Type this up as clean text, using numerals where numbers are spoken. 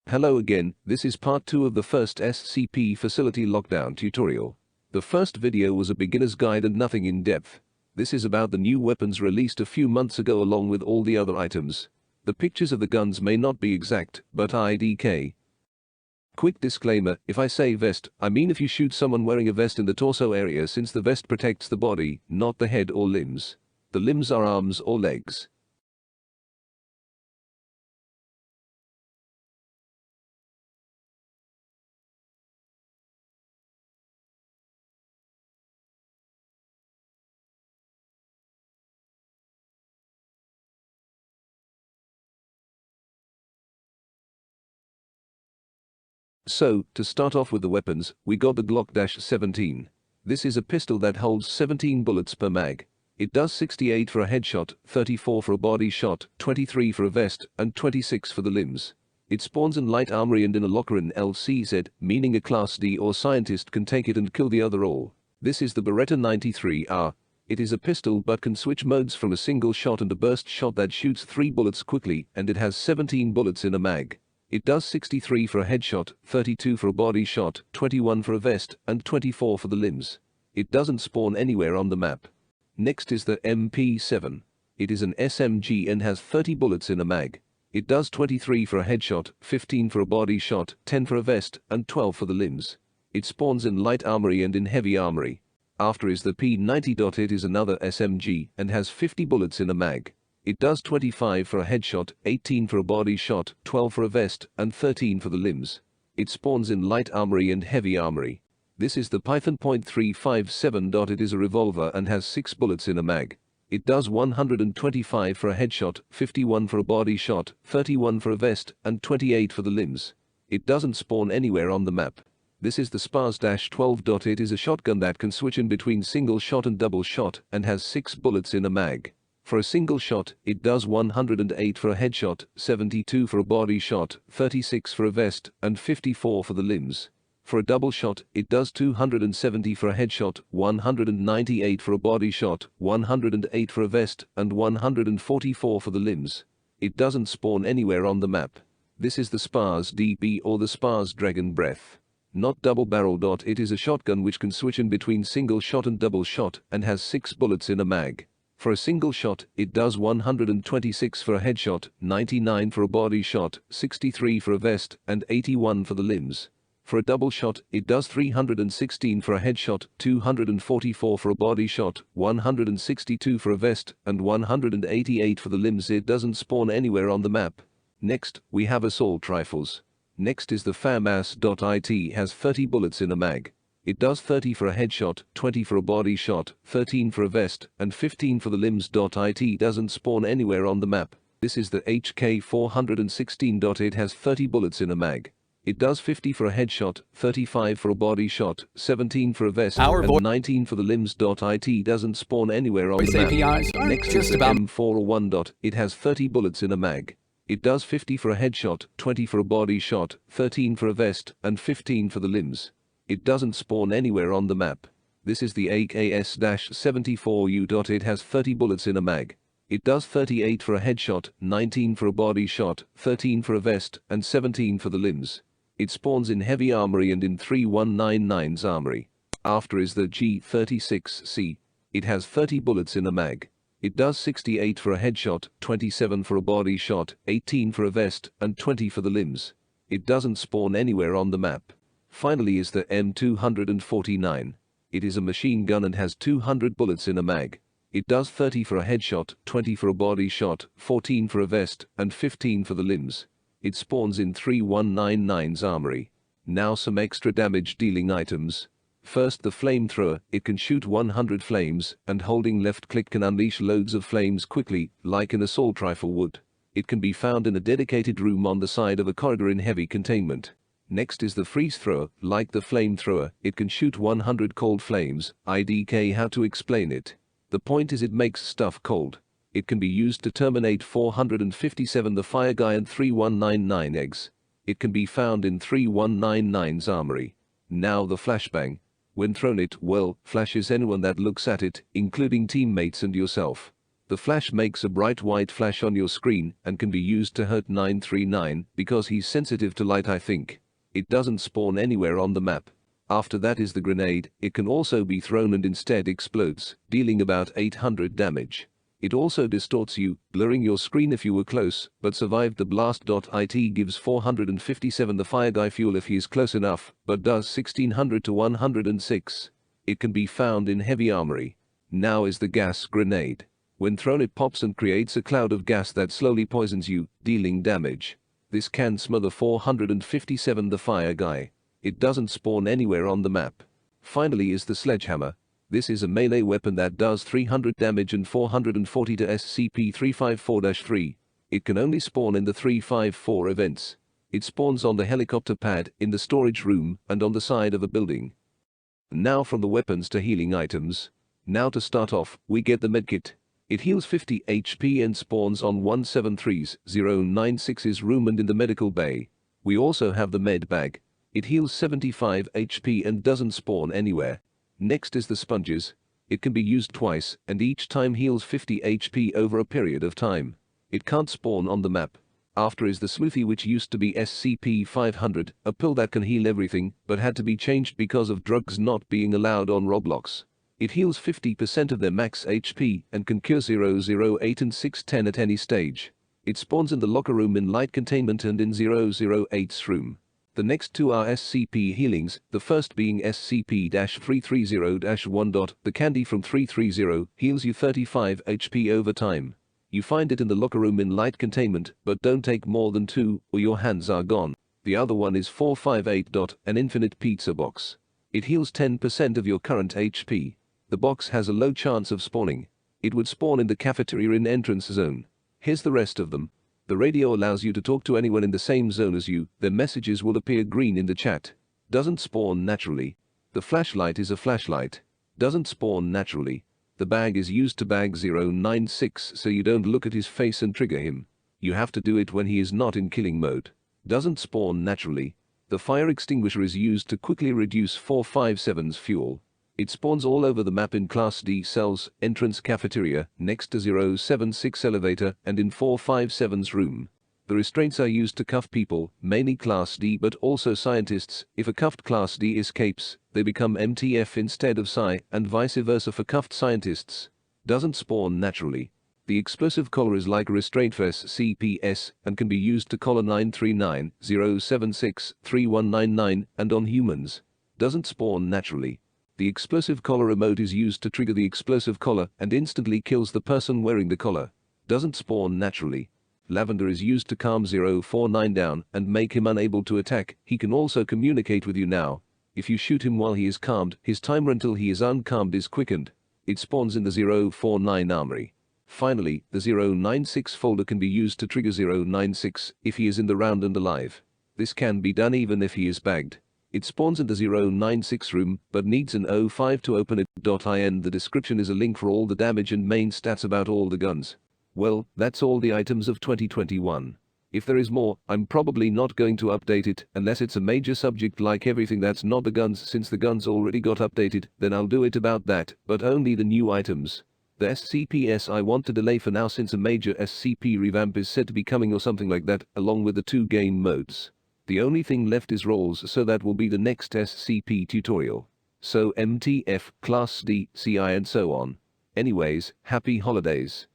Hello again, this is part 2 of the first SCP facility lockdown tutorial. The first video was a beginner's guide and nothing in depth. This is about the new weapons released a few months ago along with all the other items. The pictures of the guns may not be exact, but IDK. Quick disclaimer, if I say vest, I mean if you shoot someone wearing a vest in the torso area, since the vest protects the body, not the head or limbs. The limbs are arms or legs. So, to start off with the weapons, we got the Glock-17. This is a pistol that holds 17 bullets per mag. It does 68 for a headshot, 34 for a body shot, 23 for a vest, and 26 for the limbs. It spawns in light armory and in a locker in LCZ, meaning a Class D or scientist can take it and kill the other all. This is the Beretta 93R. It is a pistol but can switch modes from a single shot and a burst shot that shoots 3 bullets quickly, and it has 17 bullets in a mag. It does 63 for a headshot, 32 for a body shot, 21 for a vest, and 24 for the limbs. It doesn't spawn anywhere on the map. Next is the MP7. It is an SMG and has 30 bullets in a mag. It does 23 for a headshot, 15 for a body shot, 10 for a vest, and 12 for the limbs. It spawns in light armory and in heavy armory. After is the P90. It is another SMG and has 50 bullets in a mag. It does 25 for a headshot, 18 for a body shot, 12 for a vest, and 13 for the limbs. It spawns in light armory and heavy armory. This is the Python .357. It is a revolver and has 6 bullets in a mag. It does 125 for a headshot, 51 for a body shot, 31 for a vest, and 28 for the limbs. It doesn't spawn anywhere on the map. This is the SPAS-12. It is a shotgun that can switch in between single shot and double shot and has 6 bullets in a mag. For a single shot, it does 108 for a headshot, 72 for a body shot, 36 for a vest, and 54 for the limbs. For a double shot, it does 270 for a headshot, 198 for a body shot, 108 for a vest, and 144 for the limbs. It doesn't spawn anywhere on the map. This is the SPAS DB or the SPAS Dragon Breath. Not double-barreled. It is a shotgun which can switch in between single shot and double shot and has 6 bullets in a mag. For a single shot, it does 126 for a headshot, 99 for a body shot, 63 for a vest, and 81 for the limbs. For a double shot, it does 316 for a headshot, 244 for a body shot, 162 for a vest, and 188 for the limbs. It doesn't spawn anywhere on the map. Next, we have assault rifles. Next is the FAMAS.IT. Has 30 bullets in a mag. It does 30 for a headshot, 20 for a body shot, 13 for a vest, and 15 for the limbs. It doesn't spawn anywhere on the map. This is the HK416. It has 30 bullets in a mag. It does 50 for a headshot, 35 for a body shot, 17 for a vest, and 19 for the limbs. It doesn't spawn anywhere on the map. Next is the M401. It has 30 bullets in a mag. It does 50 for a headshot, 20 for a body shot, 13 for a vest, and 15 for the limbs. It doesn't spawn anywhere on the map. This is the AKS-74U. It has 30 bullets in a mag. It does 38 for a headshot, 19 for a body shot, 13 for a vest, and 17 for the limbs. It spawns in heavy armory and in 3199's armory. After is the G36C. It has 30 bullets in a mag. It does 68 for a headshot, 27 for a body shot, 18 for a vest, and 20 for the limbs. It doesn't spawn anywhere on the map. Finally is the M249. It is a machine gun and has 200 bullets in a mag. It does 30 for a headshot, 20 for a body shot, 14 for a vest, and 15 for the limbs. It spawns in 3199's armory. Now some extra damage dealing items. First, the flamethrower. It can shoot 100 flames, and holding left click can unleash loads of flames quickly, like an assault rifle would. It can be found in a dedicated room on the side of a corridor in heavy containment. Next is the freeze thrower. Like the flamethrower, it can shoot 100 cold flames. IDK. How to explain it? The point is it makes stuff cold. It can be used to terminate 457 the fire guy and 3199 eggs. It can be found in 3199's armory. Now the flashbang. When thrown it, well, flashes anyone that looks at it, including teammates and yourself. The flash makes a bright white flash on your screen and can be used to hurt 939 because he's sensitive to light, I think. It doesn't spawn anywhere on the map. After that is the grenade. It can also be thrown and instead explodes, dealing about 800 damage. It also distorts you, blurring your screen if you were close, but survived the blast. It gives 457 the fire guy fuel if he is close enough, but does 1600 to 106. It can be found in heavy armory. Now is the gas grenade. When thrown it pops and creates a cloud of gas that slowly poisons you, dealing damage. This can smother 457 the fire guy. It doesn't spawn anywhere on the map. Finally is the Sledgehammer. This is a melee weapon that does 300 damage and 440 to SCP-354-3. It can only spawn in the 354 events. It spawns on the helicopter pad, in the storage room, and on the side of a building. Now from the weapons to healing items. Now to start off, we get the medkit. It heals 50 HP and spawns on 173's 096's room and in the medical bay. We also have the med bag. It heals 75 HP and doesn't spawn anywhere. Next is the sponges. It can be used twice and each time heals 50 HP over a period of time. It can't spawn on the map. After is the Sleuthy, which used to be SCP-500, a pill that can heal everything but had to be changed because of drugs not being allowed on Roblox. It heals 50% of their max HP and can cure 008 and 610 at any stage. It spawns in the locker room in light containment and in 008's room. The next two are SCP Healings, the first being SCP-330-1. The candy from 330 heals you 35 HP over time. You find it in the locker room in light containment, but don't take more than 2 or your hands are gone. The other one is 458. An infinite pizza box. It heals 10% of your current HP. The box has a low chance of spawning. It would spawn in the cafeteria in entrance zone. Here's the rest of them. The radio allows you to talk to anyone in the same zone as you. Their messages will appear green in the chat. Doesn't spawn naturally. The flashlight is a flashlight. Doesn't spawn naturally. The bag is used to bag 096 so you don't look at his face and trigger him. You have to do it when he is not in killing mode. Doesn't spawn naturally. The fire extinguisher is used to quickly reduce 457's fuel. It spawns all over the map in Class D cells, entrance cafeteria, next to 076 elevator, and in 457's room. The restraints are used to cuff people, mainly Class D but also scientists. If a cuffed Class D escapes, they become MTF instead of Psi, and vice versa for cuffed scientists. Doesn't spawn naturally. The explosive collar is like a restraint for SCPs and can be used to collar 939, 076, 3199, and on humans. Doesn't spawn naturally. The explosive collar remote is used to trigger the explosive collar and instantly kills the person wearing the collar. Doesn't spawn naturally. Lavender is used to calm 049 down and make him unable to attack. He can also communicate with you now. If you shoot him while he is calmed, his timer until he is uncalmed is quickened. It spawns in the 049 armory. Finally, the 096 folder can be used to trigger 096 if he is in the round and alive. This can be done even if he is bagged. It spawns in the 096 room, but needs an 05 to open it. In the description is a link for all the damage and main stats about all the guns. Well, that's all the items of 2021. If there is more, I'm probably not going to update it, unless it's a major subject like everything that's not the guns. Since the guns already got updated, then I'll do it about that, but only the new items. The SCPs I want to delay for now since a major SCP revamp is said to be coming or something like that, along with the 2 game modes. The only thing left is roles, so that will be the next SCP tutorial. So MTF, Class D, CI and so on. Anyways, happy holidays.